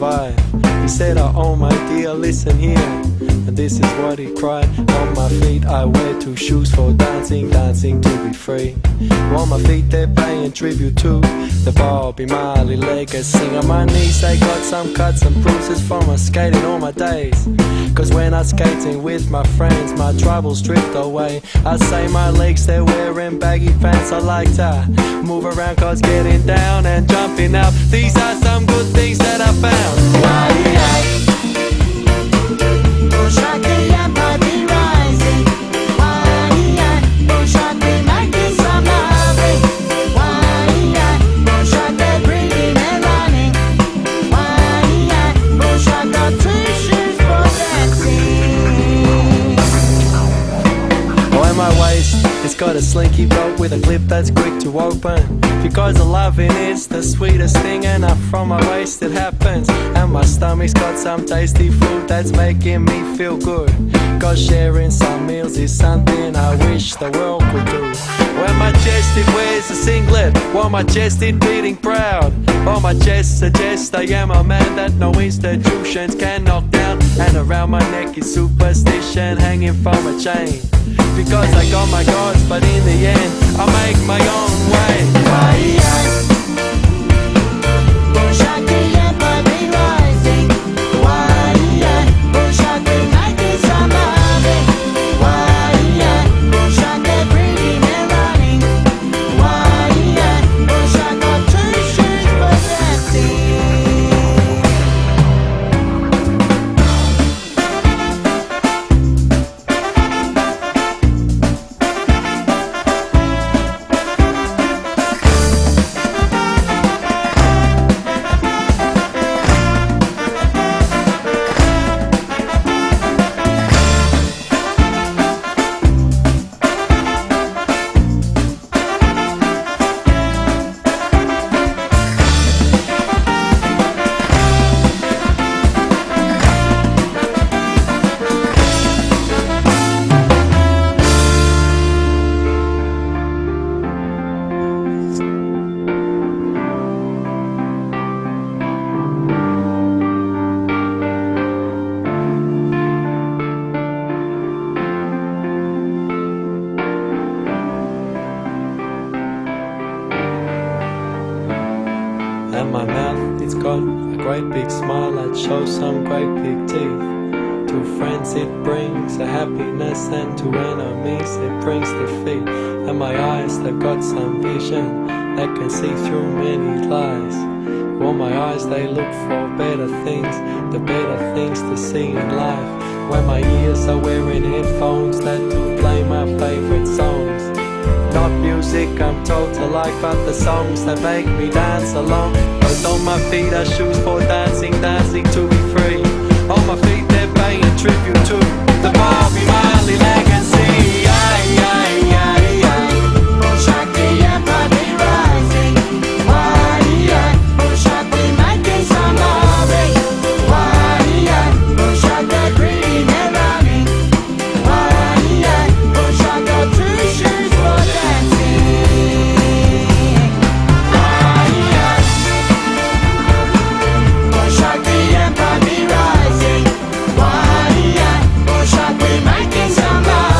survive. He said, oh my dear, listen here. And this is what he cried. On my feet I wear two shoes for dancing, dancing to be free. On my feet they're paying tribute to the Bobby Marley legacy. On my knees they got some cuts and bruises from my skating all my days. Cause when I'm skating with my friends, my troubles drift away. I say my legs, they're wearing baggy pants. I like to move around cause getting down and jumping up, these are some good things that I found. It's got a slinky belt with a clip that's quick to open. Because the loving is the sweetest thing, and up from my waist it happens. And my stomach's got some tasty food that's making me feel good. Cause sharing some meals is something I wish the world could do. When my chest it wears a singlet, while my chest it beating proud. While my chest suggests I am a man that no institutions can knock down. And around my neck is superstition hanging from a chain. Because I got my gods, but in the end I make my own way. And my mouth, it's got a great big smile that shows some great big teeth. To friends it brings a happiness, and to enemies it brings defeat. And my eyes, they've got some vision that can see through many lies. Well, my eyes, they look for better things, the better things to see in life. When my ears are wearing headphones that do play my favorite songs. Not music I'm told to like, but the songs that make me dance along. Both on my feet are shoes for dancing, dancing to be free. On my feet they're paying tribute to the Bobby Marley legacy. Aye, aye, aye, aye. Shakti and Bobby rising. Why, yeah. Shakti making some loving. Why, yeah. Shakti green and running. Why, yeah. Shakti two shoes for dancing. Why, yeah. Shakti and Bobby rising. Why, yeah. Shakti making some love.